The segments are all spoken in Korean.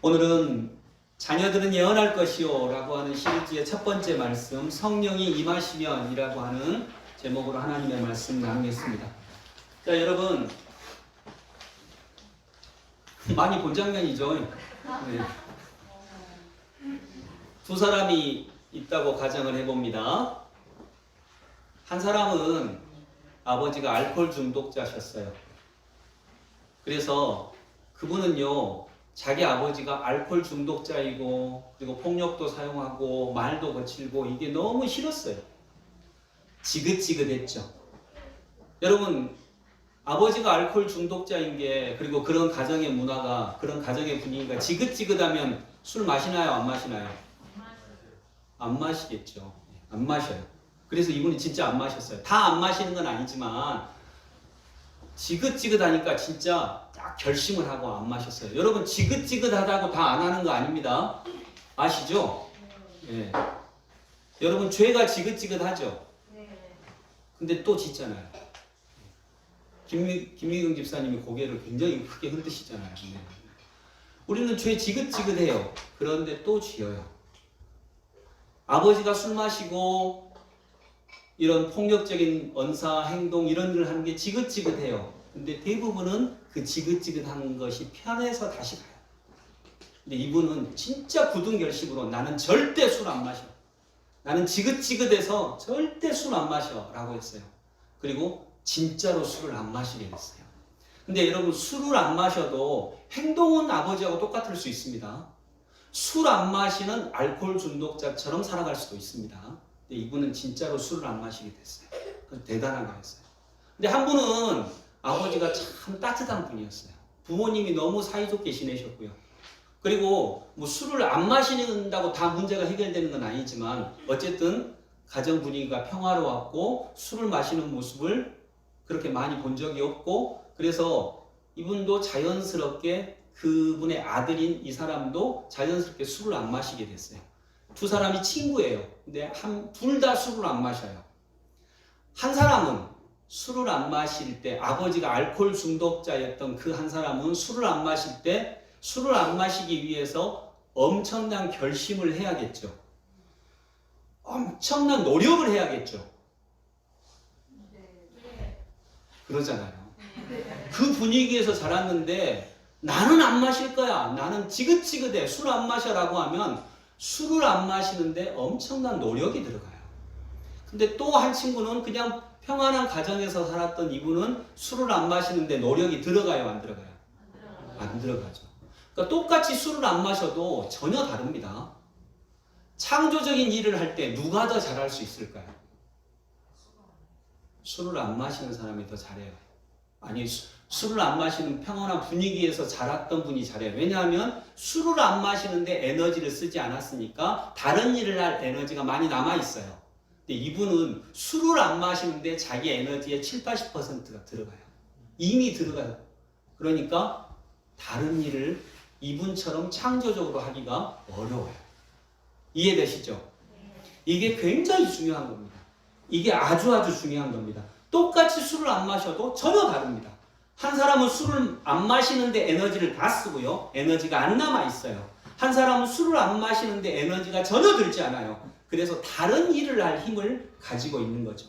오늘은 자녀들은 예언할 것이요 라고 하는 시리즈의 첫 번째 말씀, 성령이 임하시면 이라고 하는 제목으로 하나님의 말씀 나누겠습니다. 자, 여러분 많이 본 장면이죠. 네. 두 사람이 있다고 가정을 해봅니다. 한 사람은 아버지가 알코올 중독자셨어요. 그래서 그분은요, 자기 아버지가 알코올 중독자이고 그리고 폭력도 사용하고 말도 거칠고 이게 너무 싫었어요. 지긋지긋했죠. 여러분, 아버지가 알코올 중독자인 게, 그리고 그런 가정의 문화가, 그런 가정의 분위기가 지긋지긋하면 술 마시나요? 안 마시나요? 안 마시겠죠. 안 마셔요. 그래서 이분이 진짜 안 마셨어요. 다 안 마시는 건 아니지만 지긋지긋하니까 진짜 딱 결심을 하고 안 마셨어요. 여러분, 지긋지긋하다고 다 안 하는 거 아닙니다. 아시죠? 예. 여러분, 죄가 지긋지긋하죠? 근데 또 짓잖아요. 김미경 집사님이 고개를 굉장히 크게 흔드시잖아요. 네. 우리는 죄 지긋지긋해요. 그런데 또 지어요. 아버지가 술 마시고 이런 폭력적인 언사, 행동 이런 걸 하는 게 지긋지긋해요. 근데 대부분은 그 지긋지긋한 것이 편해서 다시 가요. 근데 이분은 진짜 굳은 결심으로 나는 절대 술 안 마셔. 나는 지긋지긋해서 절대 술 안 마셔 라고 했어요. 그리고 진짜로 술을 안 마시게 됐어요. 근데 여러분, 술을 안 마셔도 행동은 아버지하고 똑같을 수 있습니다. 술 안 마시는 알코올 중독자처럼 살아갈 수도 있습니다. 근데 이분은 진짜로 술을 안 마시게 됐어요. 그래서 대단한 거였어요. 근데 한 분은 아버지가 참 따뜻한 분이었어요. 부모님이 너무 사이좋게 지내셨고요. 그리고 뭐 술을 안 마시는다고 다 문제가 해결되는 건 아니지만 어쨌든 가정 분위기가 평화로웠고 술을 마시는 모습을 그렇게 많이 본 적이 없고, 그래서 이분도 자연스럽게 그분의 아들인 이 사람도 자연스럽게 술을 안 마시게 됐어요. 두 사람이 친구예요. 근데 둘 다 술을 안 마셔요. 한 사람은 술을 안 마실 때, 아버지가 알코올 중독자였던 그 한 사람은 술을 안 마실 때 술을 안 마시기 위해서 엄청난 결심을 해야겠죠. 엄청난 노력을 해야겠죠. 그러잖아요. 그 분위기에서 자랐는데 나는 안 마실 거야. 나는 지긋지긋해. 술 안 마셔라고 하면 술을 안 마시는데 엄청난 노력이 들어가요. 근데 또 한 친구는 그냥 평안한 가정에서 살았던 이분은 술을 안 마시는데 노력이 들어가요? 안 들어가요? 안 들어가죠. 그러니까 똑같이 술을 안 마셔도 전혀 다릅니다. 창조적인 일을 할 때 누가 더 잘할 수 있을까요? 술을 안 마시는 사람이 더 잘해요. 아니, 술을 안 마시는 평온한 분위기에서 자랐던 분이 잘해요. 왜냐하면 술을 안 마시는데 에너지를 쓰지 않았으니까 다른 일을 할 에너지가 많이 남아있어요. 근데 이분은 술을 안 마시는데 자기 에너지의 70~80%가 들어가요. 이미 들어가요. 그러니까 다른 일을 이분처럼 창조적으로 하기가 어려워요. 이해되시죠? 이게 굉장히 중요한 겁니다. 이게 아주 중요한 겁니다. 똑같이 술을 안 마셔도 전혀 다릅니다. 한 사람은 술을 안 마시는데 에너지를 다 쓰고요. 에너지가 안 남아있어요. 한 사람은 술을 안 마시는데 에너지가 전혀 들지 않아요. 그래서 다른 일을 할 힘을 가지고 있는 거죠.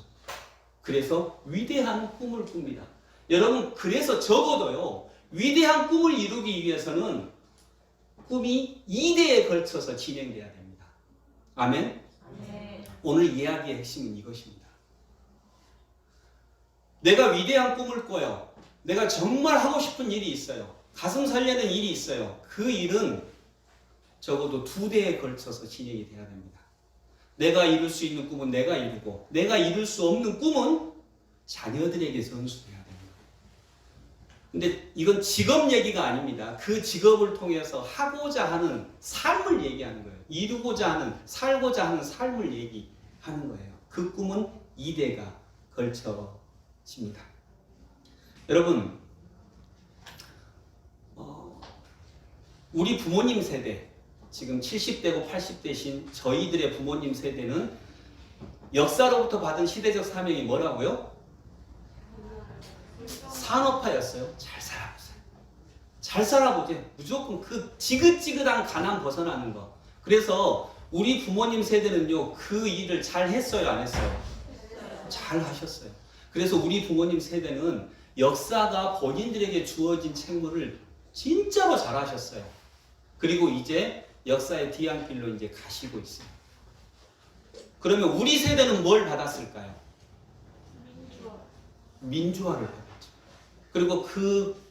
그래서 위대한 꿈을 꿉니다. 여러분, 그래서 적어도요, 위대한 꿈을 이루기 위해서는 꿈이 2대에 걸쳐서 진행돼야 됩니다. 아멘? 오늘 이야기의 핵심은 이것입니다. 내가 위대한 꿈을 꿔요. 내가 정말 하고 싶은 일이 있어요. 가슴 설레는 일이 있어요. 그 일은 적어도 2대에 걸쳐서 진행이 돼야 됩니다. 내가 이룰 수 있는 꿈은 내가 이루고, 내가 이룰 수 없는 꿈은 자녀들에게 전수돼야 됩니다. 근데 이건 직업 얘기가 아닙니다. 그 직업을 통해서 하고자 하는 삶을 얘기하는 거예요. 이루고자 하는, 살고자 하는 삶을 얘기하는 거예요. 그 꿈은 2대가 걸쳐집니다. 여러분, 우리 부모님 세대, 지금 70대고 80대신 저희들의 부모님 세대는 역사로부터 받은 시대적 사명이 뭐라고요? 산업화였어요. 잘 살아보세요. 잘 살아보지. 무조건 그 지긋지긋한 가난 벗어나는 거. 그래서 우리 부모님 세대는요, 그 일을 잘 했어요, 안 했어요? 잘 하셨어요. 그래서 우리 부모님 세대는 역사가 본인들에게 주어진 책무를 진짜로 잘 하셨어요. 그리고 이제 역사의 뒤안길로 이제 가시고 있어요. 그러면 우리 세대는 뭘 받았을까요? 민주화를 받았죠. 그리고 그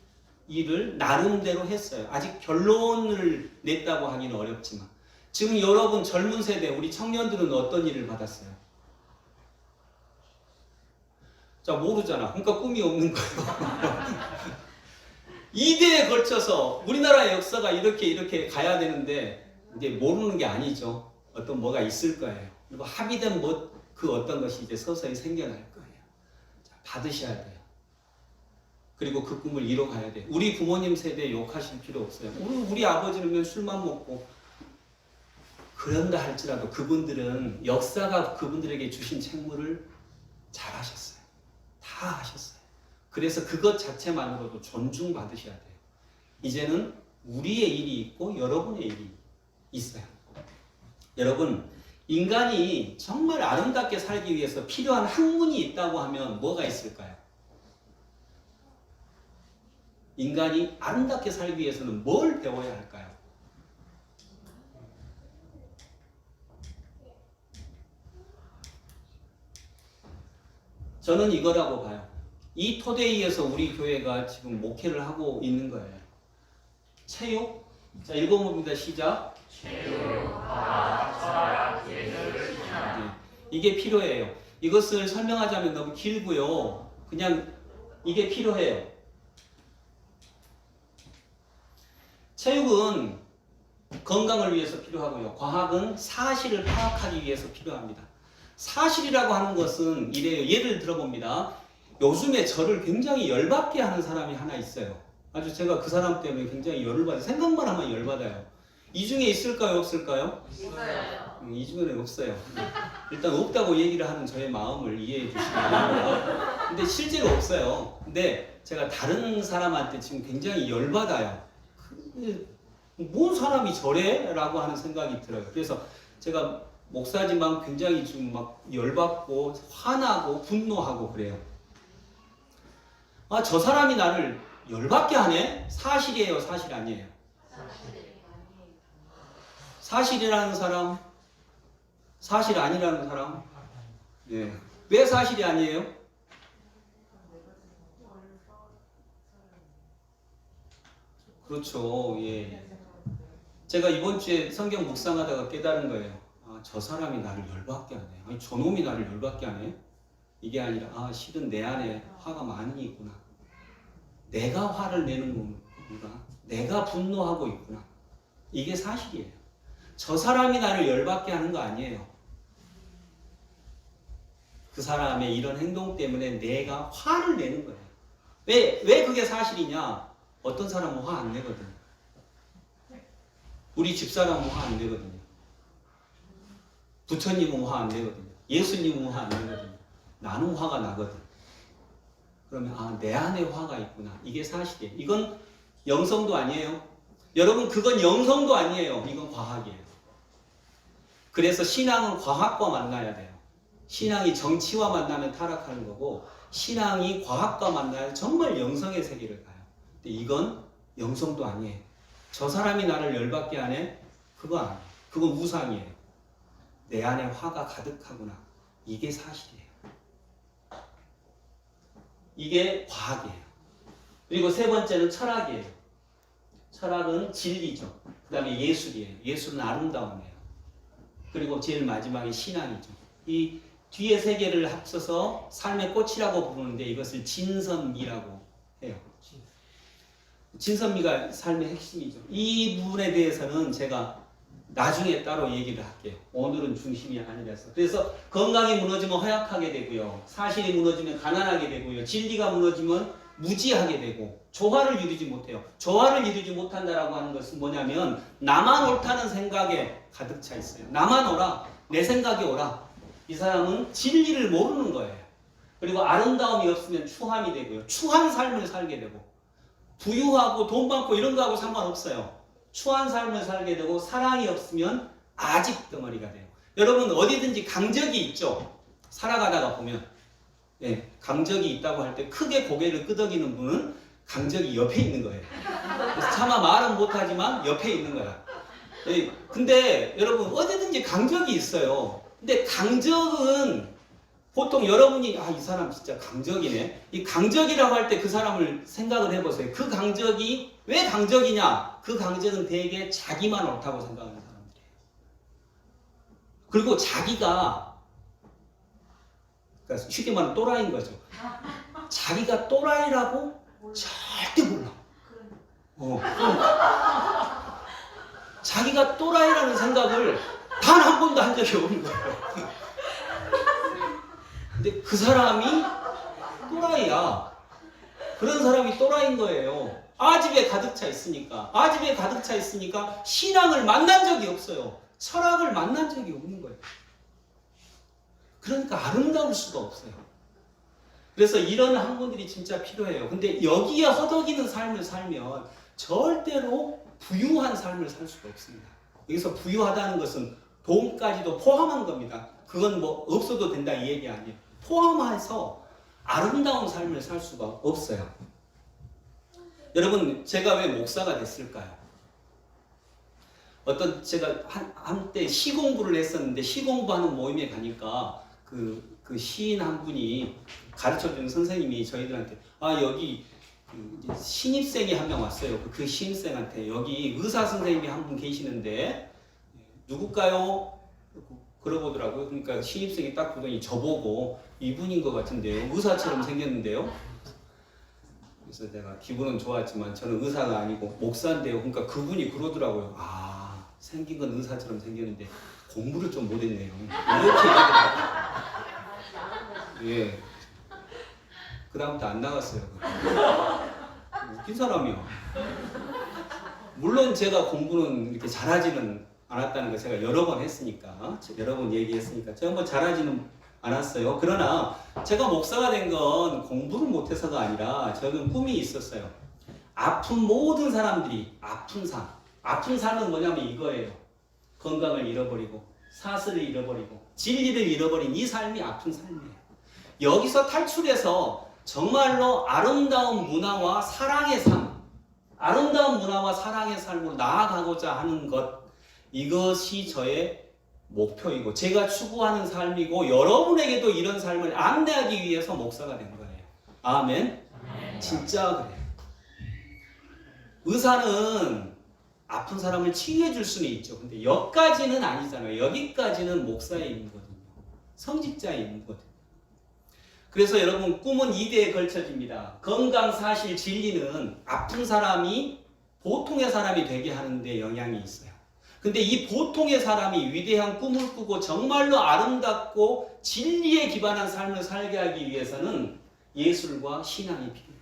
일을 나름대로 했어요. 아직 결론을 냈다고 하기는 어렵지만 지금 여러분 젊은 세대, 우리 청년들은 어떤 일을 받았어요? 자, 모르잖아. 그러니까 꿈이 없는 거예요. 2대에 걸쳐서 우리나라의 역사가 이렇게 가야 되는데 이제 모르는 게 아니죠. 어떤 뭐가 있을 거예요. 그리고 합의된 그 어떤 것이 이제 서서히 생겨날 거예요. 자, 받으셔야 돼요. 그리고 그 꿈을 이뤄가야 돼요. 우리 부모님 세대에 욕하실 필요 없어요. 우리 아버지는 술만 먹고 그런다 할지라도 그분들은 역사가 그분들에게 주신 책무를 잘 하셨어요. 다 하셨어요. 그래서 그것 자체만으로도 존중받으셔야 돼요. 이제는 우리의 일이 있고 여러분의 일이 있어요. 여러분, 인간이 정말 아름답게 살기 위해서 필요한 학문이 있다고 하면 뭐가 있을까요? 인간이 아름답게 살기 위해서는 뭘 배워야 할까요? 저는 이거라고 봐요. 이 토대이에서 우리 교회가 지금 목회를 하고 있는 거예요. 체육? 자, 읽어봅니다. 시작. 체육, 과학, 철학, 예술, 신학. 이게 필요해요. 이것을 설명하자면 너무 길고요. 그냥 이게 필요해요. 체육은 건강을 위해서 필요하고요. 과학은 사실을 파악하기 위해서 필요합니다. 사실이라고 하는 것은 이래요. 예를 들어봅니다. 요즘에 저를 굉장히 열받게 하는 사람이 하나 있어요. 아주 제가 그 사람 때문에 굉장히 열을 받아요. 생각만 하면 열받아요. 이 중에 있을까요? 없을까요? 있어요. 이 중에는 없어요. 일단 없다고 얘기를 하는 저의 마음을 이해해 주시기 바랍니다. 근데 실제로 없어요. 근데 제가 다른 사람한테 지금 굉장히 열받아요. 뭔 사람이 저래? 라고 하는 생각이 들어요. 그래서 제가 목사지만 굉장히 지금 막 열받고 화나고 분노하고 그래요. 아, 저 사람이 나를 열받게 하네? 사실이에요? 사실 아니에요? 사실이라는 사람, 사실 아니라는 사람. 예. 왜 사실이 아니에요? 그렇죠. 예. 제가 이번 주에 성경 묵상하다가 깨달은 거예요. 아, 저 사람이 나를 열받게 하네. 아니, 저 놈이 나를 열받게 하네. 이게 아니라, 아, 실은 내 안에 화가 많이 있구나. 내가 화를 내는 건가? 내가 분노하고 있구나. 이게 사실이에요. 저 사람이 나를 열받게 하는 거 아니에요. 그 사람의 이런 행동 때문에 내가 화를 내는 거예요. 왜 그게 사실이냐? 어떤 사람은 화 안 내거든. 우리 집사람은 화 안 내거든요. 부처님은 화 안 내거든요. 예수님은 화 안 내거든요. 나는 화가 나거든. 그러면 아, 내 안에 화가 있구나. 이게 사실이에요. 이건 영성도 아니에요. 여러분, 그건 영성도 아니에요. 이건 과학이에요. 그래서 신앙은 과학과 만나야 돼요. 신앙이 정치와 만나면 타락하는 거고, 신앙이 과학과 만나야 정말 영성의 세계를 가요. 근데 이건 영성도 아니에요. 저 사람이 나를 열받게 하네? 그거 아니에요. 그건 우상이에요. 내 안에 화가 가득하구나. 이게 사실이에요. 이게 과학이에요. 그리고 세 번째는 철학이에요. 철학은 진리죠. 그 다음에 예술이에요. 예술은 아름다움이에요. 그리고 제일 마지막에 신앙이죠. 이 뒤에 세 개를 합쳐서 삶의 꽃이라고 부르는데 이것을 진선미라고 해요. 진선미가 삶의 핵심이죠. 이 부분에 대해서는 제가 나중에 따로 얘기를 할게요. 오늘은 중심이 아니라서. 그래서 건강이 무너지면 허약하게 되고요. 사실이 무너지면 가난하게 되고요. 진리가 무너지면 무지하게 되고 조화를 이루지 못해요. 조화를 이루지 못한다라고 하는 것은 뭐냐면 나만 옳다는 생각에 가득 차 있어요. 나만 오라. 내 생각이 오라. 이 사람은 진리를 모르는 거예요. 그리고 아름다움이 없으면 추함이 되고요. 추한 삶을 살게 되고 부유하고 돈 많고 이런 거하고 상관없어요. 추한 삶을 살게 되고 사랑이 없으면 아직 덩어리가 돼요. 여러분 어디든지 강적이 있죠. 살아가다가 보면 예, 강적이 있다고 할 때 크게 고개를 끄덕이는 분은 강적이 옆에 있는 거예요. 그래서 차마 말은 못하지만 옆에 있는 거야. 예, 근데 여러분 어디든지 강적이 있어요. 근데 강적은 보통 여러분이 이 사람 진짜 강적이네. 이 강적이라고 할 때 그 사람을 생각을 해보세요. 그 강적이 왜 강적이냐? 그 강적은 대개 자기만 옳다고 생각하는 사람들이에요. 그리고 자기가 그러니까 쉽게 말하면 또라이인 거죠. 자기가 또라이라고 절대 몰라. 자기가 또라이라는 생각을 단 한 번도 한 적이 없는 거예요. 근데 그 사람이 또라이야. 그런 사람이 또라이인 거예요. 아집에 가득 차 있으니까. 아집에 가득 차 있으니까 신앙을 만난 적이 없어요. 철학을 만난 적이 없는 거예요. 그러니까 아름다울 수가 없어요. 그래서 이런 학문들이 진짜 필요해요. 근데 여기에 허덕이는 삶을 살면 절대로 부유한 삶을 살 수가 없습니다. 여기서 부유하다는 것은 돈까지도 포함한 겁니다. 그건 뭐 없어도 된다 이 얘기 아니에요. 포함해서 아름다운 삶을 살 수가 없어요. 여러분 제가 왜 목사가 됐을까요? 제가 한때 시 공부를 했었는데 시 공부하는 모임에 가니까 그 시인 한 분이 가르쳐주는 선생님이 저희들한테 여기 신입생이 한 명 왔어요. 그 신입생한테 여기 의사 선생님이 한 분 계시는데 누굴까요? 그러보더라고요. 그러니까 신입생이 딱 보더니 저보고 이분인 것 같은데요. 의사처럼 생겼는데요. 그래서 내가 기분은 좋았지만 저는 의사가 아니고 목사인데요. 그러니까 그분이 그러더라고요. 생긴 건 의사처럼 생겼는데 공부를 좀 못했네요. 이렇게 예. 그 다음부터 안 나갔어요. 웃긴 사람이야. 물론 제가 공부는 이렇게 잘하지는 않았다는 거 제가 여러 번 했으니까, 여러 번 얘기했으니까 제가 뭐 잘하지는 않았어요. 그러나 제가 목사가 된 건 공부를 못해서가 아니라 저는 꿈이 있었어요. 아픈 모든 사람들이 아픈 삶. 아픈 삶은 뭐냐면 이거예요. 건강을 잃어버리고 사슬을 잃어버리고 진리를 잃어버린 이 삶이 아픈 삶이에요. 여기서 탈출해서 정말로 아름다운 문화와 사랑의 삶, 아름다운 문화와 사랑의 삶으로 나아가고자 하는 것, 이것이 저의 목표이고 제가 추구하는 삶이고 여러분에게도 이런 삶을 안내하기 위해서 목사가 된 거예요. 아멘. 진짜 그래요. 의사는 아픈 사람을 치유해 줄 수는 있죠. 근데 여기까지는 아니잖아요. 여기까지는 목사의 임무거든요. 성직자의 임무거든요. 그래서 여러분 꿈은 2대에 걸쳐집니다. 건강, 사실, 진리는 아픈 사람이 보통의 사람이 되게 하는데 영향이 있어요. 근데 이 보통의 사람이 위대한 꿈을 꾸고 정말로 아름답고 진리에 기반한 삶을 살게 하기 위해서는 예술과 신앙이 필요해요.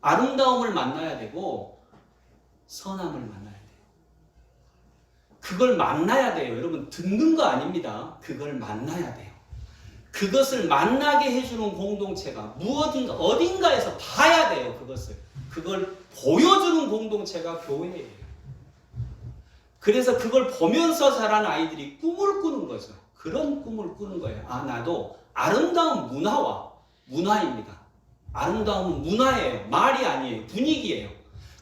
아름다움을 만나야 되고 선함을 만나야 돼요. 그걸 만나야 돼요. 여러분 듣는 거 아닙니다. 그걸 만나야 돼요. 그것을 만나게 해주는 공동체가 어딘가에서 봐야 돼요. 그걸 보여주는 공동체가 교회예요. 그래서 그걸 보면서 자란 아이들이 꿈을 꾸는 거죠. 그런 꿈을 꾸는 거예요. 나도 아름다운 문화입니다. 아름다움은 문화예요. 말이 아니에요. 분위기예요.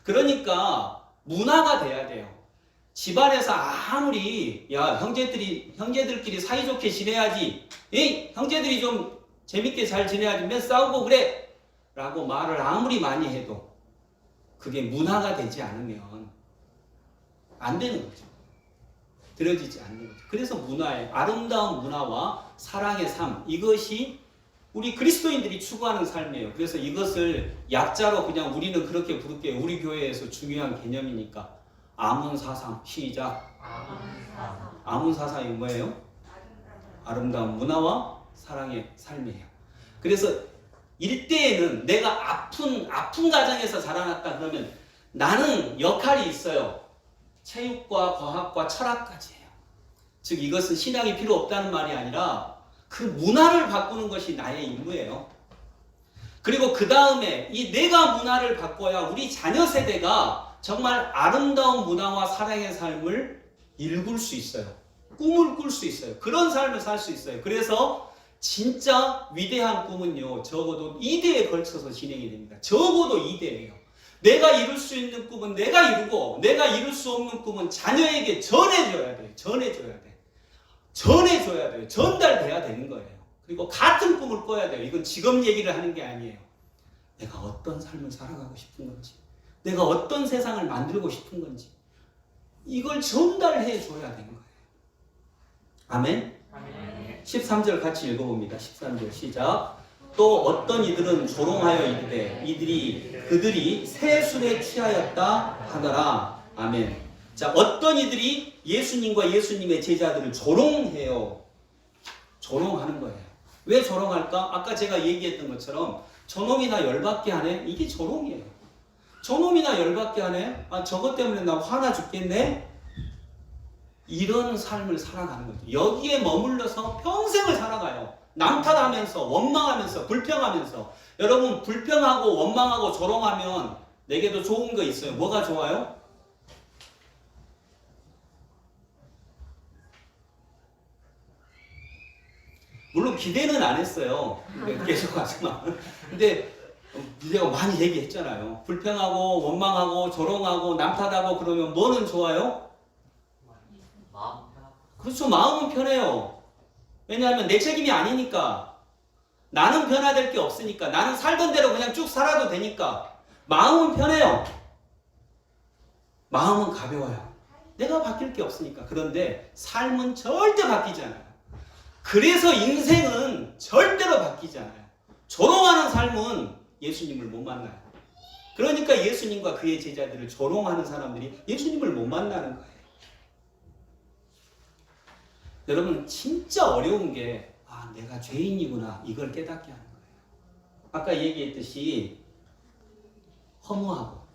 그러니까 문화가 돼야 돼요. 집안에서 아무리 형제들끼리 사이좋게 지내야지, 형제들이 좀 재밌게 잘 지내야지, 맨 싸우고 그래 라고 말을 아무리 많이 해도 그게 문화가 되지 않으면 안 되는 거죠. 들어지지 않는 거죠. 그래서 아름다운 문화와 사랑의 삶, 이것이 우리 그리스도인들이 추구하는 삶이에요. 그래서 이것을 약자로 그냥 우리는 그렇게 부를게요. 우리 교회에서 중요한 개념이니까. 아문사상. 시작. 아문사상이 뭐예요? 아름다운 문화와 사랑의 삶이에요. 그래서 일대에는 내가 아픈 가정에서 자라났다 그러면 나는 역할이 있어요. 체육과 과학과 철학까지 해요. 즉 이것은 신앙이 필요 없다는 말이 아니라 그 문화를 바꾸는 것이 나의 임무예요. 그리고 그 다음에 이 내가 문화를 바꿔야 우리 자녀 세대가 정말 아름다운 문화와 사랑의 삶을 일굴 수 있어요. 꿈을 꿀 수 있어요. 그런 삶을 살 수 있어요. 그래서 진짜 위대한 꿈은요, 적어도 2대에 걸쳐서 진행이 됩니다. 적어도 2대예요. 내가 이룰 수 있는 꿈은 내가 이루고, 내가 이룰 수 없는 꿈은 자녀에게 전해줘야 돼요. 전해줘야 돼. 전해줘야 돼요. 전달돼야 되는 거예요. 그리고 같은 꿈을 꿔야 돼요. 이건 지금 얘기를 하는 게 아니에요. 내가 어떤 삶을 살아가고 싶은 건지, 내가 어떤 세상을 만들고 싶은 건지, 이걸 전달해 줘야 되는 거예요. 아멘? 아멘. 13절 같이 읽어봅니다. 13절 시작. 또 어떤 이들은 조롱하여 이르되 그들이 새 술에 취하였다 하더라. 아멘. 자, 어떤 이들이 예수님과 예수님의 제자들을 조롱해요. 조롱하는 거예요. 왜 조롱할까? 아까 제가 얘기했던 것처럼 저놈이나 열받게 하네? 이게 조롱이에요. 저놈이나 열받게 하네? 아, 저것 때문에 나 화나 죽겠네? 이런 삶을 살아가는 거죠. 여기에 머물러서 평생을 살아가요. 남 탓하면서, 원망하면서, 불평하면서. 여러분, 불평하고, 원망하고, 조롱하면 내게도 좋은 거 있어요. 뭐가 좋아요? 물론 기대는 안 했어요. 계속 하지만. 근데 내가 많이 얘기했잖아요. 불평하고, 원망하고, 조롱하고, 남 탓하고 그러면 뭐는 좋아요? 마음 편하고. 그렇죠. 마음은 편해요. 왜냐하면 내 책임이 아니니까. 나는 변화될 게 없으니까. 나는 살던 대로 그냥 쭉 살아도 되니까. 마음은 편해요. 마음은 가벼워요. 내가 바뀔 게 없으니까. 그런데 삶은 절대 바뀌지 않아요. 그래서 인생은 절대로 바뀌지 않아요. 조롱하는 삶은 예수님을 못 만나요. 그러니까 예수님과 그의 제자들을 조롱하는 사람들이 예수님을 못 만나는 거예요. 여러분, 진짜 어려운 게 내가 죄인이구나, 이걸 깨닫게 하는 거예요. 아까 얘기했듯이 허무하고,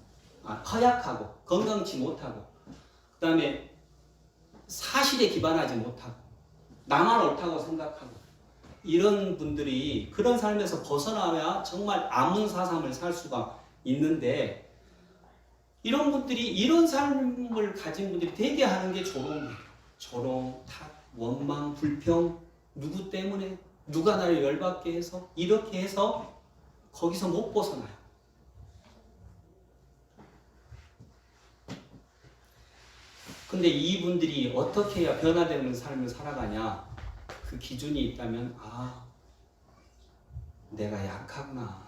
허약하고, 건강치 못하고, 그 다음에 사실에 기반하지 못하고, 나만 옳다고 생각하고, 이런 분들이 그런 삶에서 벗어나야 정말 아문사삼을 살 수가 있는데, 이런 분들이, 이런 삶을 가진 분들이 되게 하는 게 조롱이에요. 조롱, 탓, 원망, 불평, 누구 때문에, 누가 나를 열받게 해서, 이렇게 해서 거기서 못 벗어나요. 근데 이분들이 어떻게 해야 변화되는 삶을 살아가냐? 그 기준이 있다면, 내가 약하구나,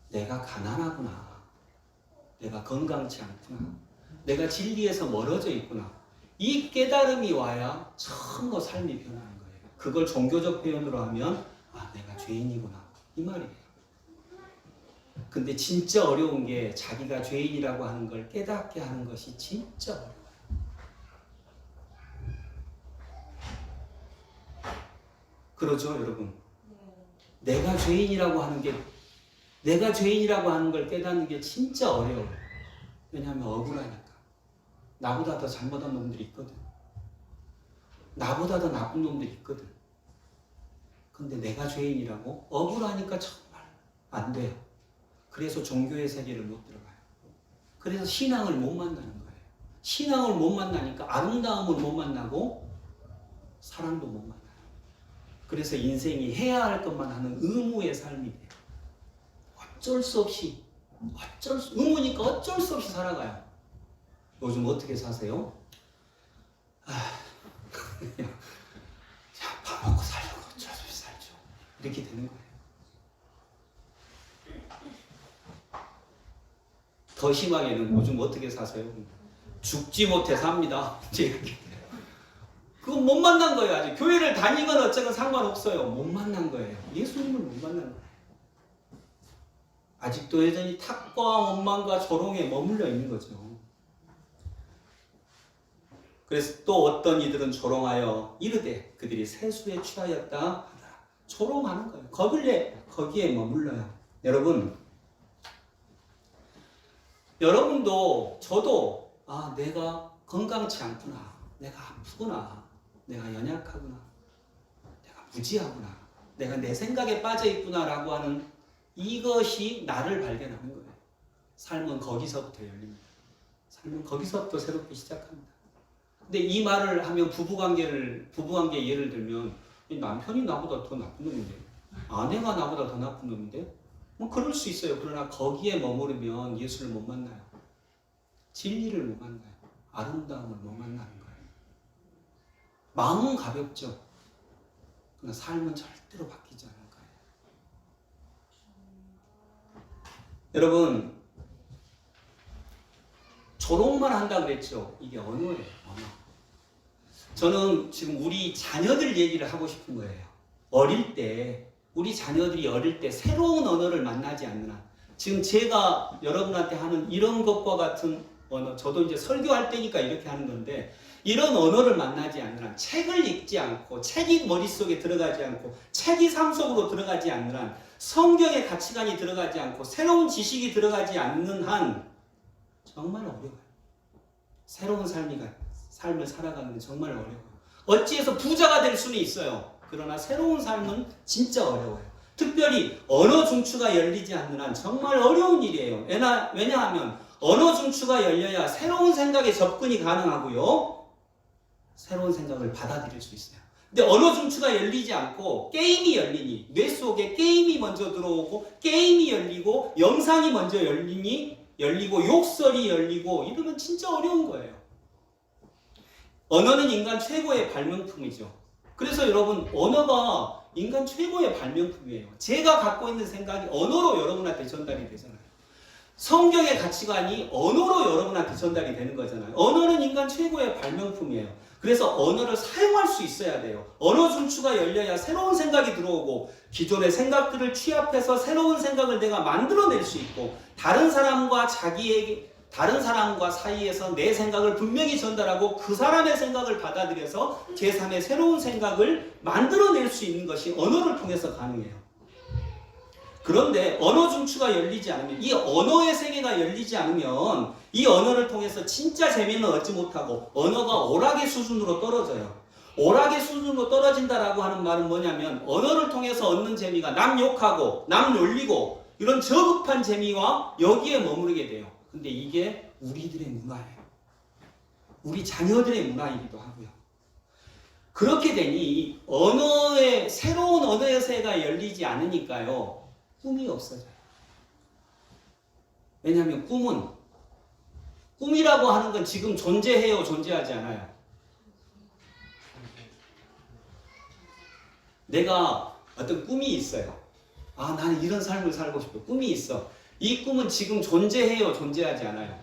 내가 가난하구나, 내가 건강치 않구나, 내가 진리에서 멀어져 있구나, 이 깨달음이 와야 처음으로 삶이 변하는 거예요. 그걸 종교적 표현으로 하면 내가 죄인이구나, 이 말이에요. 근데 진짜 어려운 게 자기가 죄인이라고 하는 걸 깨닫게 하는 것이 진짜 어려워요. 그러죠, 여러분? 내가 죄인이라고 하는 걸 깨닫는 게 진짜 어려워요. 왜냐하면 억울하니까. 나보다 더 잘못한 놈들이 있거든. 나보다 더 나쁜 놈들이 있거든. 근데 내가 죄인이라고? 억울하니까 정말 안 돼요. 그래서 종교의 세계를 못 들어가요. 그래서 신앙을 못 만나는 거예요. 신앙을 못 만나니까 아름다움을 못 만나고 사랑도 못 만나요. 그래서 인생이 해야 할 것만 하는 의무의 삶이 돼요. 어쩔 수 없이, 의무니까 어쩔 수 없이 살아가요. 요즘 어떻게 사세요? 그냥 밥 먹고 살려고 어쩔 수 없이 살죠. 이렇게 되는 거예요. 더 심하게는 요즘 어떻게 사세요? 죽지 못해 삽니다. 그건 못 만난 거예요. 아직 교회를 다니건 어쩌건 상관없어요. 못 만난 거예요. 예수님을 못 만난 거예요. 아직도 여전히 탓과 원망과 조롱에 머물러 있는 거죠. 그래서 또 어떤 이들은 조롱하여 이르되 그들이 세수에 취하였다 하더라. 조롱하는 거예요. 거기에 머물러요. 여러분도 저도 내가 건강치 않구나, 내가 아프구나, 내가 연약하구나, 내가 무지하구나, 내가 내 생각에 빠져 있구나 라고 하는 이것이 나를 발견하는 거예요. 삶은 거기서부터 열립니다. 삶은 거기서부터 새롭게 시작합니다. 근데 이 말을 하면 부부관계 예를 들면 남편이 나보다 더 나쁜 놈인데 아내가 나보다 더 나쁜 놈인데 뭐 그럴 수 있어요. 그러나 거기에 머무르면 예수를 못 만나요. 진리를 못 만나요. 아름다움을 못 만나는 거예요. 마음은 가볍죠. 그러나 삶은 절대로 바뀌지 않을 거예요. 여러분 조롱만 한다 그랬죠. 이게 언어예요. 언어. 저는 지금 우리 자녀들 얘기를 하고 싶은 거예요. 어릴 때 우리 자녀들이 어릴 때 새로운 언어를 만나지 않는 한 지금 제가 여러분한테 하는 이런 것과 같은 언어 저도 이제 설교할 때니까 이렇게 하는 건데 이런 언어를 만나지 않는 한 책을 읽지 않고 책이 머릿속에 들어가지 않고 책이 삶 속으로 들어가지 않는 한 성경의 가치관이 들어가지 않고 새로운 지식이 들어가지 않는 한 정말 어려워요. 새로운 삶을 살아가는 게 정말 어려워요. 어찌해서 부자가 될 수는 있어요. 그러나 새로운 삶은 진짜 어려워요. 특별히 언어 중추가 열리지 않는 한 정말 어려운 일이에요. 왜냐하면 언어 중추가 열려야 새로운 생각에 접근이 가능하고요. 새로운 생각을 받아들일 수 있어요. 근데 언어 중추가 열리지 않고 게임이 열리니 뇌 속에 게임이 먼저 들어오고 게임이 열리고 영상이 먼저 열리고 욕설이 열리고 이러면 진짜 어려운 거예요. 언어는 인간 최고의 발명품이죠. 그래서 여러분 언어가 인간 최고의 발명품이에요. 제가 갖고 있는 생각이 언어로 여러분한테 전달이 되잖아요. 성경의 가치관이 언어로 여러분한테 전달이 되는 거잖아요. 언어는 인간 최고의 발명품이에요. 그래서 언어를 사용할 수 있어야 돼요. 언어 중추가 열려야 새로운 생각이 들어오고 기존의 생각들을 취합해서 새로운 생각을 내가 만들어낼 수 있고 다른 사람과 사이에서 내 생각을 분명히 전달하고 그 사람의 생각을 받아들여서 제3의 새로운 생각을 만들어낼 수 있는 것이 언어를 통해서 가능해요. 그런데 언어 중추가 열리지 않으면 이 언어의 세계가 열리지 않으면 이 언어를 통해서 진짜 재미는 얻지 못하고 언어가 오락의 수준으로 떨어져요. 오락의 수준으로 떨어진다라고 하는 말은 뭐냐면 언어를 통해서 얻는 재미가 남 욕하고 남 놀리고 이런 저급한 재미와 여기에 머무르게 돼요. 근데 이게 우리들의 문화예요. 우리 자녀들의 문화이기도 하고요. 그렇게 되니 새로운 언어의 세계가 열리지 않으니까요. 꿈이 없어져요. 왜냐하면 꿈이라고 하는 건 지금 존재해요, 존재하지 않아요? 내가 어떤 꿈이 있어요. 아, 나는 이런 삶을 살고 싶어. 꿈이 있어. 이 꿈은 지금 존재해요, 존재하지 않아요?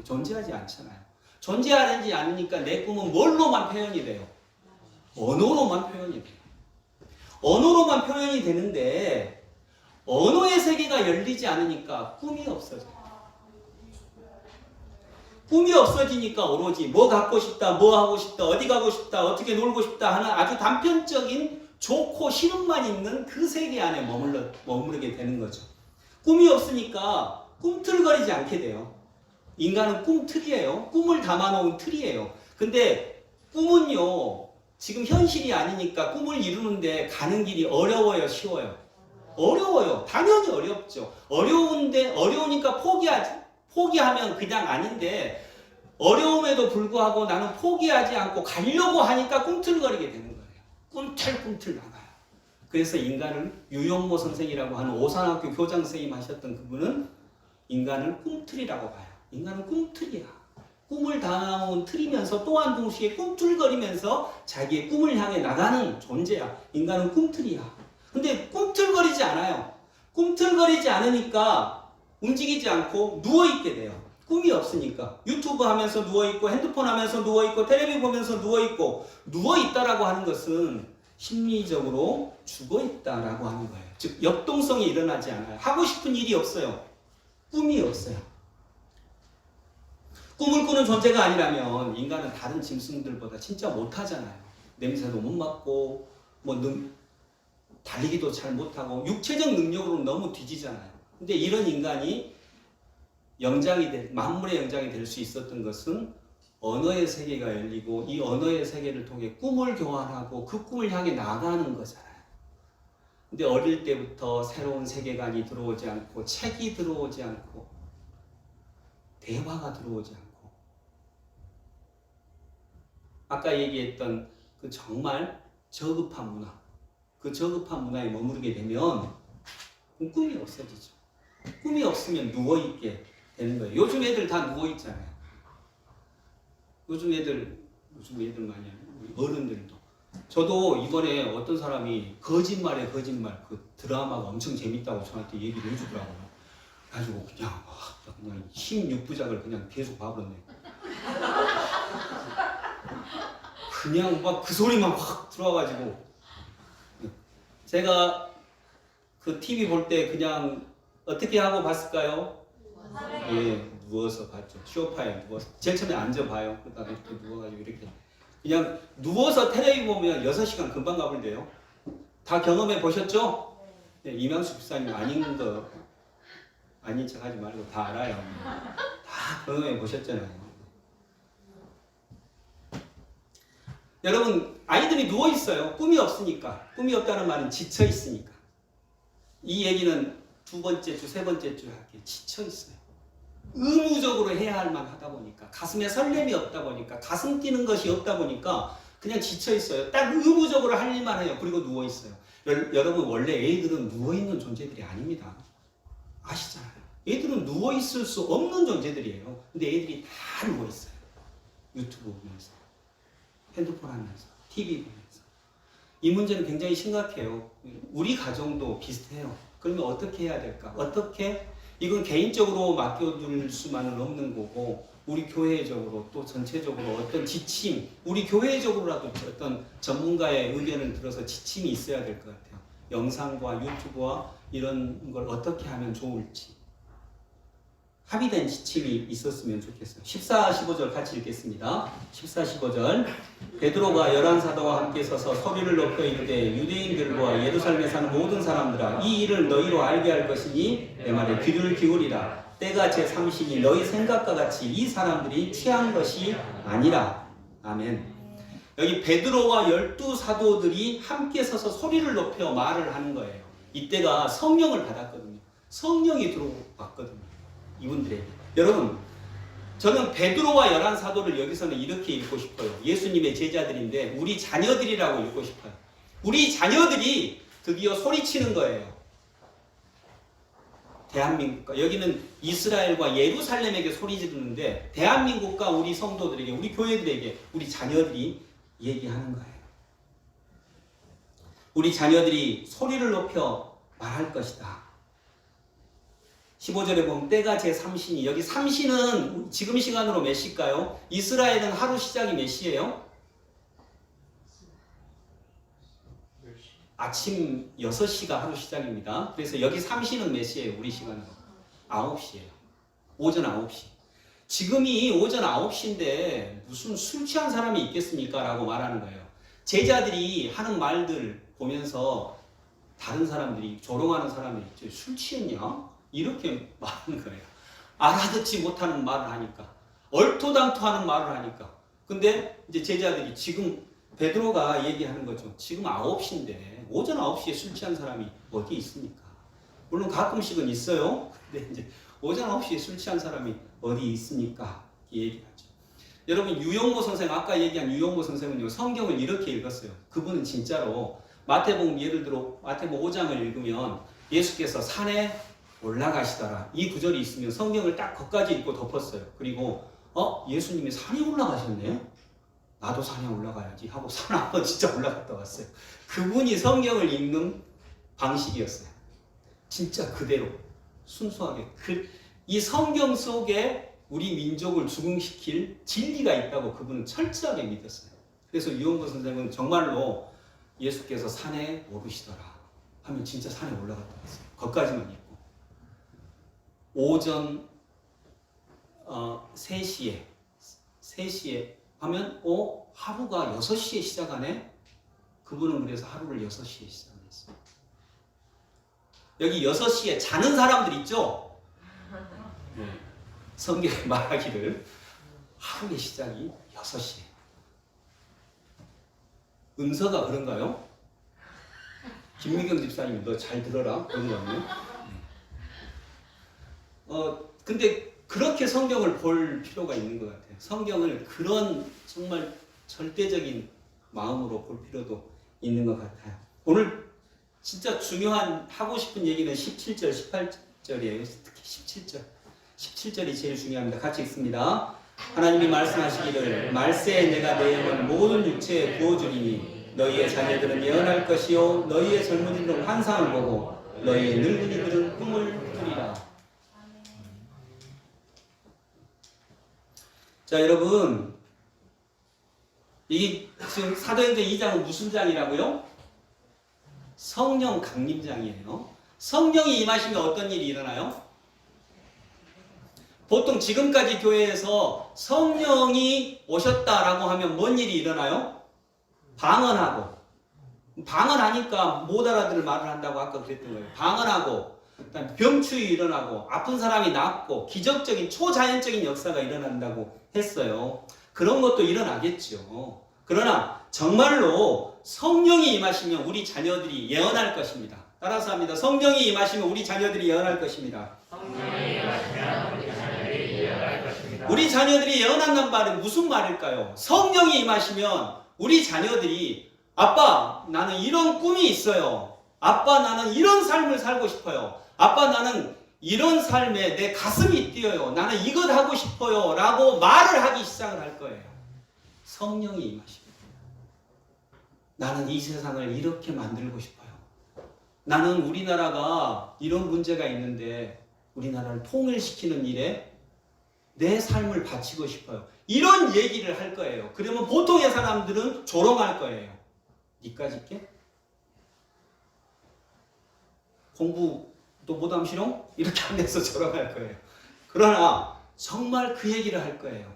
존재하지 않잖아요. 존재하지 않으니까 내 꿈은 뭘로만 표현이 돼요? 언어로만 표현이 돼요. 언어로만 표현이 되는데 언어의 세계가 열리지 않으니까 꿈이 없어져요. 꿈이 없어지니까 오로지 뭐 갖고 싶다, 뭐 하고 싶다, 어디 가고 싶다, 어떻게 놀고 싶다 하는 아주 단편적인 좋고 싫음만 있는 그 세계 안에 머무르게 되는 거죠. 꿈이 없으니까 꿈틀거리지 않게 돼요. 인간은 꿈틀이에요. 꿈을 담아놓은 틀이에요. 근데 꿈은요, 지금 현실이 아니니까 꿈을 이루는데 가는 길이 어려워요, 쉬워요? 어려워요. 당연히 어렵죠. 어려우니까 포기하면 그냥 아닌데 어려움에도 불구하고 나는 포기하지 않고 가려고 하니까 꿈틀거리게 되는 거예요. 꿈틀꿈틀 나가요. 그래서 인간을 유영모 선생이라고 하는 오산학교 교장 선생님 하셨던 그분은 인간을 꿈틀이라고 봐요. 인간은 꿈틀이야. 꿈을 담아온 틀이면서 또한 동시에 꿈틀거리면서 자기의 꿈을 향해 나가는 존재야. 인간은 꿈틀이야. 근데 꿈틀거리지 않아요. 꿈틀거리지 않으니까 움직이지 않고 누워있게 돼요. 꿈이 없으니까. 유튜브 하면서 누워있고 핸드폰 하면서 누워있고 텔레비전 보면서 누워있고 누워있다라고 하는 것은 심리적으로 죽어있다라고 하는 거예요. 즉 역동성이 일어나지 않아요. 하고 싶은 일이 없어요. 꿈이 없어요. 꿈을 꾸는 존재가 아니라면 인간은 다른 짐승들보다 진짜 못하잖아요. 냄새도 못 맡고 달리기도 잘 못하고 육체적 능력으로 너무 뒤지잖아요. 근데 이런 인간이 만물의 영장이 될 수 있었던 것은 언어의 세계가 열리고 이 언어의 세계를 통해 꿈을 교환하고 그 꿈을 향해 나가는 거잖아요. 근데 어릴 때부터 새로운 세계관이 들어오지 않고 책이 들어오지 않고 대화가 들어오지 않고 아까 얘기했던 그 정말 저급한 문화, 그 저급한 문화에 머무르게 되면 꿈이 없어지죠. 꿈이 없으면 누워있게 되는 거예요. 요즘 애들 다 누워있잖아요. 요즘 애들 많이 하는 우리 어른들도. 저도 이번에 어떤 사람이 거짓말에 거짓말 그 드라마가 엄청 재밌다고 저한테 얘기를 해주더라고요. 가지고 그냥 힘 육부작을 그냥 계속 봐버렸네요. 그냥 막 그 소리만 확 들어와가지고 제가 그 TV 볼 때 그냥 어떻게 하고 봤을까요? 예, 누워서 봤죠. 소파에 누워서 제일 처음에 앉아봐요. 그다음에 이렇게 누워가지고 이렇게 그냥 누워서 텔레비 보면 6시간 금방 가버린대요. 다 경험해 보셨죠? 네, 이명수 집사님 아닌 척 하지 말고 다 알아요. 다 경험해 보셨잖아요. 여러분, 아이들이 누워 있어요. 꿈이 없으니까. 꿈이 없다는 말은 지쳐 있으니까. 이 얘기는 두 번째 주, 세 번째 주 할게요. 지쳐 있어요. 의무적으로 해야 할 만 하다 보니까, 가슴에 설렘이 없다 보니까, 가슴 뛰는 것이 없다 보니까 그냥 지쳐 있어요. 딱 의무적으로 할 일만 해요. 그리고 누워 있어요. 여러분, 원래 애들은 누워 있는 존재들이 아닙니다. 아시잖아요. 애들은 누워 있을 수 없는 존재들이에요. 근데 애들이 다 누워 있어요. 유튜브 보면서, 핸드폰 하면서, TV 보면서. 이 문제는 굉장히 심각해요. 우리 가정도 비슷해요. 그러면 어떻게 해야 될까? 이건 개인적으로 맡겨둘 수만은 없는 거고, 우리 교회적으로 또 전체적으로 어떤 지침, 우리 교회적으로라도 어떤 전문가의 의견을 들어서 지침이 있어야 될 것 같아요. 영상과 유튜브와 이런 걸 어떻게 하면 좋을지. 합의된 지침이 있었으면 좋겠어요. 14, 15절 같이 읽겠습니다. 14, 15절. 베드로가 열한 사도와 함께 서서 소리를 높여 이르되 유대인들과 예루살렘에 사는 모든 사람들아 이 일을 너희로 알게 할 것이니 내 말에 귀를 기울이라. 때가 제3시니 너희 생각과 같이 이 사람들이 취한 것이 아니라. 아멘. 여기 베드로와 12사도들이 함께 서서 소리를 높여 말을 하는 거예요. 이때가 성령을 받았거든요. 성령이 들어왔거든요. 이분들에게. 여러분, 저는 베드로와 11사도를 여기서는 이렇게 읽고 싶어요. 예수님의 제자들인데 우리 자녀들이라고 읽고 싶어요. 우리 자녀들이 드디어 소리치는 거예요. 대한민국과, 여기는 이스라엘과 예루살렘에게 소리 지르는데 대한민국과 우리 성도들에게, 우리 교회들에게, 우리 자녀들이 얘기하는 거예요. 우리 자녀들이 소리를 높여 말할 것이다. 15절에 보면 때가 제3시니, 여기 3시는 지금 시간으로 몇 시일까요? 이스라엘은 하루 시작이 몇 시예요? 아침 6시가 하루 시작입니다. 그래서 여기 3시는 몇 시예요? 우리 시간으로 9시예요. 오전 9시. 지금이 오전 9시인데 무슨 술 취한 사람이 있겠습니까? 라고 말하는 거예요. 제자들이 하는 말들 보면서 다른 사람들이, 조롱하는 사람들이 있죠. 술 취했냐? 이렇게 말하는 거예요. 알아듣지 못하는 말을 하니까, 얼토당토하는 말을 하니까. 근데 이제 제자들이, 지금 베드로가 얘기하는 거죠. 지금 9시인데 오전 9시에 술 취한 사람이 어디 있습니까? 물론 가끔씩은 있어요. 근데 이제 오전 9시에 술 취한 사람이 어디 있습니까? 얘기하죠. 여러분, 유용모 선생, 아까 얘기한 유용모 선생은요, 성경을 이렇게 읽었어요. 그분은 진짜로 마태복음, 예를 들어 마태복음 5장을 읽으면 예수께서 산에 올라가시더라, 이 구절이 있으면 성경을 딱 거기까지 읽고 덮었어요. 그리고 예수님이 산에 올라가셨네? 나도 산에 올라가야지 하고 산 한번 진짜 올라갔다 왔어요. 그분이 성경을 읽는 방식이었어요. 진짜 그대로 순수하게 이 성경 속에 우리 민족을 죽음시킬 진리가 있다고 그분은 철저하게 믿었어요. 그래서 유용보 선생은 정말로 예수께서 산에 오르시더라 하면 진짜 산에 올라갔다 왔어요. 거기까지만 읽고 오전 3시에 하면 하루가 6시에 시작하네? 그분은 그래서 하루를 6시에 시작했어요. 여기 6시에 자는 사람들 있죠? 네. 성경에 말하기를 하루의 시작이 6시에. 은서가 그런가요? 김미경 집사님 너 잘 들어라 그런 거 아니에요? 근데 그렇게 성경을 볼 필요가 있는 것 같아요. 성경을 그런 정말 절대적인 마음으로 볼 필요도 있는 것 같아요. 오늘 진짜 중요한 하고 싶은 얘기는 17절, 18절이에요. 특히 17절. 17절이 제일 중요합니다. 같이 읽습니다. 하나님이 말씀하시기를 말세에 내가 내 영을 모든 육체에 부어주리니 너희의 자녀들은 예언할 것이요 너희의 젊은이들은 환상을 보고 너희의 늙은이들은 꿈을 꾸리라. 자, 여러분, 이 지금 사도행전 2장은 무슨 장이라고요? 성령 강림장이에요. 성령이 임하시면 어떤 일이 일어나요? 보통 지금까지 교회에서 성령이 오셨다라고 하면 뭔 일이 일어나요? 방언하고. 방언하니까 못 알아들을 말을 한다고 아까 그랬던 거예요. 방언하고, 그다음에 병추이 일어나고, 아픈 사람이 낫고, 기적적인 초자연적인 역사가 일어난다고 했어요. 그런 것도 일어나겠죠. 그러나 정말로 성령이 임하시면 우리 자녀들이 예언할 것입니다. 따라서 합니다. 성령이 임하시면 우리 자녀들이 예언할 것입니다. 성령이 임하시면 우리 자녀들이 예언할 것입니다. 우리 자녀들이 예언한다는 말은 무슨 말일까요? 성령이 임하시면 우리 자녀들이 아빠 나는 이런 꿈이 있어요. 아빠 나는 이런 삶을 살고 싶어요. 아빠 나는 이런 삶에 내 가슴이 뛰어요. 나는 이것 하고 싶어요. 라고 말을 하기 시작을 할 거예요. 성령이 임하십니다. 나는 이 세상을 이렇게 만들고 싶어요. 나는 우리나라가 이런 문제가 있는데 우리나라를 통일시키는 일에 내 삶을 바치고 싶어요. 이런 얘기를 할 거예요. 그러면 보통의 사람들은 조롱할 거예요. 니까짓 게? 공부도 못함 싫어? 이렇게 하면서 조롱할 거예요. 그러나 정말 그 얘기를 할 거예요.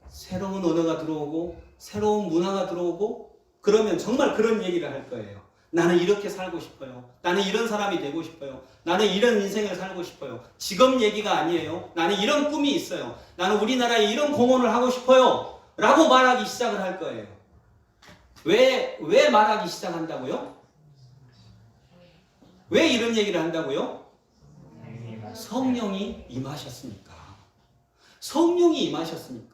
새로운 언어가 들어오고 새로운 문화가 들어오고 그러면 정말 그런 얘기를 할 거예요. 나는 이렇게 살고 싶어요. 나는 이런 사람이 되고 싶어요. 나는 이런 인생을 살고 싶어요. 직업 얘기가 아니에요. 나는 이런 꿈이 있어요. 나는 우리나라에 이런 공헌을 하고 싶어요. 라고 말하기 시작을 할 거예요. 왜 말하기 시작한다고요? 왜 이런 얘기를 한다고요? 성령이 임하셨으니까. 성령이 임하셨으니까.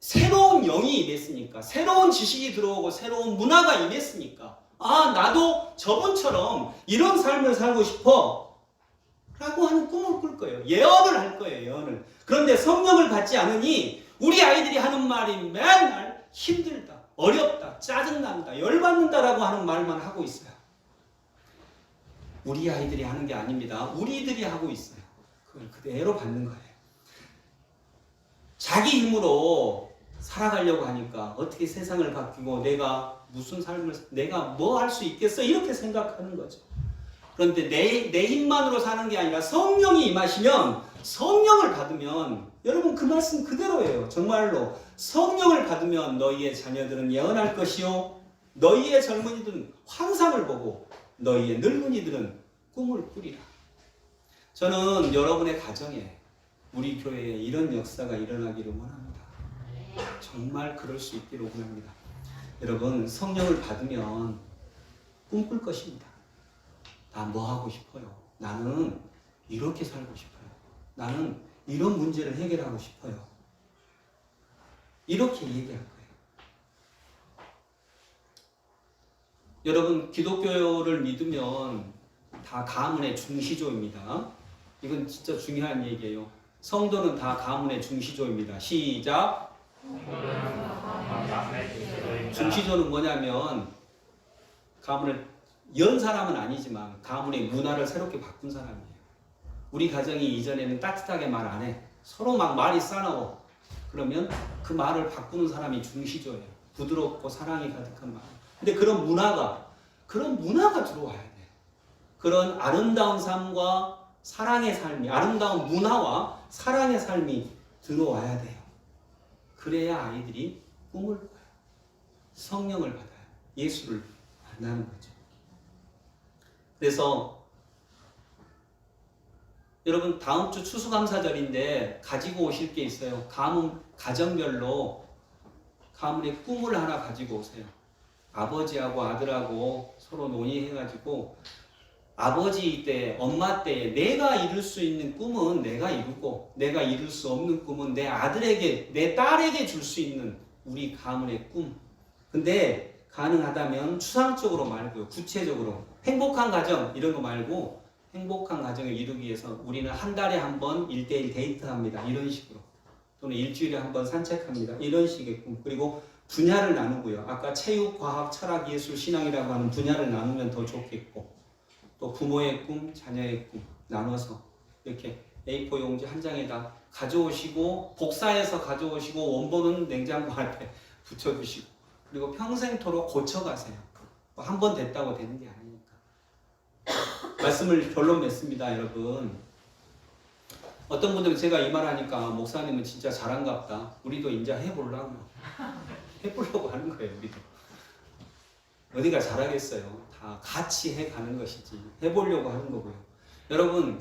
새로운 영이 임했으니까. 새로운 지식이 들어오고 새로운 문화가 임했으니까. 아, 나도 저분처럼 이런 삶을 살고 싶어. 라고 하는 꿈을 꿀 거예요. 예언을 할 거예요. 예언을. 그런데 성령을 받지 않으니 우리 아이들이 하는 말이 맨날 힘들다, 어렵다, 짜증난다, 열받는다라고 하는 말만 하고 있어요. 우리 아이들이 하는 게 아닙니다. 우리들이 하고 있어요. 그걸 그대로 받는 거예요. 자기 힘으로 살아가려고 하니까 어떻게 세상을 바뀌고 내가 무슨 삶을, 내가 뭐 할 수 있겠어? 이렇게 생각하는 거죠. 그런데 내 힘만으로 사는 게 아니라 성령이 임하시면, 성령을 받으면, 여러분 그 말씀 그대로예요. 정말로 성령을 받으면 너희의 자녀들은 예언할 것이요 너희의 젊은이들은 환상을 보고 너희의 늙은이들은 꿈을 꾸리라. 저는 여러분의 가정에, 우리 교회에 이런 역사가 일어나기를 원합니다. 정말 그럴 수 있기를 원합니다. 여러분 성령을 받으면 꿈꿀 것입니다. 나 뭐 하고 싶어요? 나는 이렇게 살고 싶어요. 나는 이런 문제를 해결하고 싶어요. 이렇게 얘기할 거예요. 여러분 기독교를 믿으면 다 가문의 중시조입니다. 이건 진짜 중요한 얘기예요. 성도는 다 가문의 중시조입니다. 시작. 중시조는 뭐냐면 가문을 연 사람은 아니지만 가문의 문화를 새롭게 바꾼 사람이에요. 우리 가정이 이전에는 따뜻하게 말 안 해. 서로 막 말이 싸나워. 그러면 그 말을 바꾸는 사람이 중시조예요. 부드럽고 사랑이 가득한 말. 근데 그런 문화가 들어와야 돼. 그런 아름다운 삶과 사랑의 삶이, 아름다운 문화와 사랑의 삶이 들어와야 돼요. 그래야 아이들이 꿈을 꿔요. 성령을 받아요. 예수를 만나는 거죠. 그래서 여러분 다음 주 추수감사절인데 가지고 오실 게 있어요. 가정별로 가문의 꿈을 하나 가지고 오세요. 아버지하고 아들하고 서로 논의해가지고 아버지 때, 엄마 때에 내가 이룰 수 있는 꿈은 내가 이루고 내가 이룰 수 없는 꿈은 내 아들에게, 내 딸에게 줄 수 있는 우리 가문의 꿈. 근데 가능하다면 추상적으로 말고요. 구체적으로 행복한 가정 이런 거 말고 행복한 가정을 이루기 위해서 우리는 한 달에 한 번 1대1 데이트합니다. 이런 식으로. 또는 일주일에 한 번 산책합니다. 이런 식의 꿈. 그리고 분야를 나누고요. 아까 체육, 과학, 철학, 예술, 신앙이라고 하는 분야를 나누면 더 좋겠고 또 부모의 꿈, 자녀의 꿈 나눠서 이렇게 A4 용지 한 장에다 가져오시고 복사해서 가져오시고 원본은 냉장고 앞에 붙여두시고 그리고 평생토록 고쳐가세요. 한 번 됐다고 되는 게 아니니까. 말씀을 결론 맺습니다, 여러분. 어떤 분들은 제가 이 말 하니까 목사님은 진짜 잘한갑다. 우리도 이제 해보려고요. 해보려고 하는 거예요, 우리도. 어디가 잘하겠어요. 다 같이 해가는 것이지. 해보려고 하는 거고요. 여러분,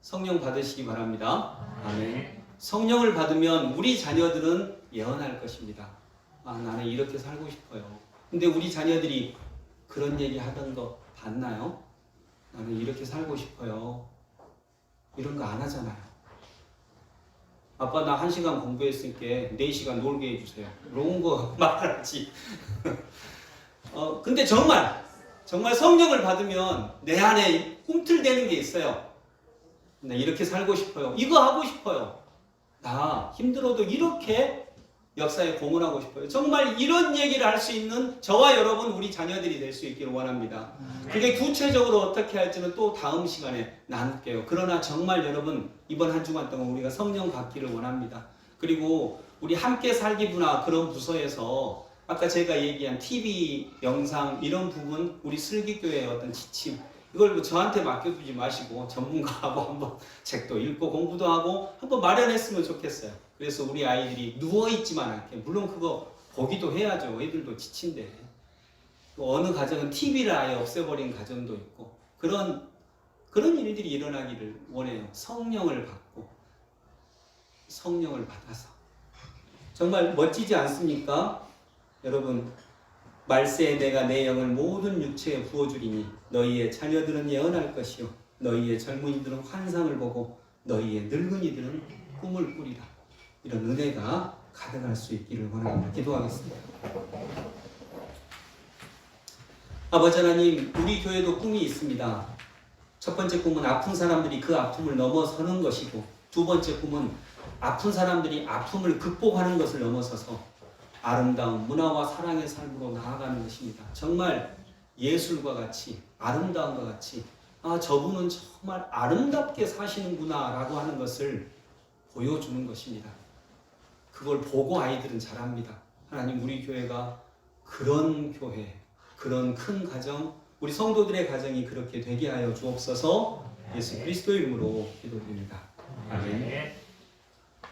성령 받으시기 바랍니다. 아멘. 성령을 받으면 우리 자녀들은 예언할 것입니다. 아, 나는 이렇게 살고 싶어요. 근데 우리 자녀들이 그런 얘기 하던 거 봤나요? 나는 이렇게 살고 싶어요. 이런 거 안 하잖아요. 아빠 나 1시간 공부했으니까 4시간 놀게 해주세요. 이런 거 말하지. 근데 정말 성령을 받으면 내 안에 꿈틀대는 게 있어요. 나 이렇게 살고 싶어요. 이거 하고 싶어요. 나 힘들어도 이렇게 역사에 공헌하고 싶어요. 정말 이런 얘기를 할 수 있는 저와 여러분 우리 자녀들이 될 수 있기를 원합니다. 그게 구체적으로 어떻게 할지는 또 다음 시간에 나눌게요. 그러나 정말 여러분 이번 한 주간 동안 우리가 성령 받기를 원합니다. 그리고 우리 함께 살기 문화 그런 부서에서 아까 제가 얘기한 TV, 영상 이런 부분 우리 슬기교회의 어떤 지침 이걸 뭐 저한테 맡겨두지 마시고 전문가하고 한번 책도 읽고 공부도 하고 한번 마련했으면 좋겠어요. 그래서 우리 아이들이 누워있지만 않게 물론 그거 보기도 해야죠. 애들도 지친데 또 어느 가정은 TV를 아예 없애버린 가정도 있고 그런 일들이 일어나기를 원해요. 성령을 받고 성령을 받아서 정말 멋지지 않습니까? 여러분 말세에 내가 내 영을 모든 육체에 부어주리니 너희의 자녀들은 예언할 것이요 너희의 젊은이들은 환상을 보고 너희의 늙은이들은 꿈을 꾸리라. 이런 은혜가 가득할 수 있기를 원합니다. 기도하겠습니다. 아버지 하나님, 우리 교회도 꿈이 있습니다. 첫 번째 꿈은 아픈 사람들이 그 아픔을 넘어서는 것이고 두 번째 꿈은 아픈 사람들이 아픔을 극복하는 것을 넘어서서 아름다운 문화와 사랑의 삶으로 나아가는 것입니다. 정말 예술과 같이 아름다움과 같이 아 저분은 정말 아름답게 사시는구나 라고 하는 것을 보여주는 것입니다. 그걸 보고 아이들은 잘합니다. 하나님 우리 교회가 그런 교회, 그런 큰 가정, 우리 성도들의 가정이 그렇게 되게 하여 주옵소서. 예수 그리스도 이름으로 기도드립니다. 아멘.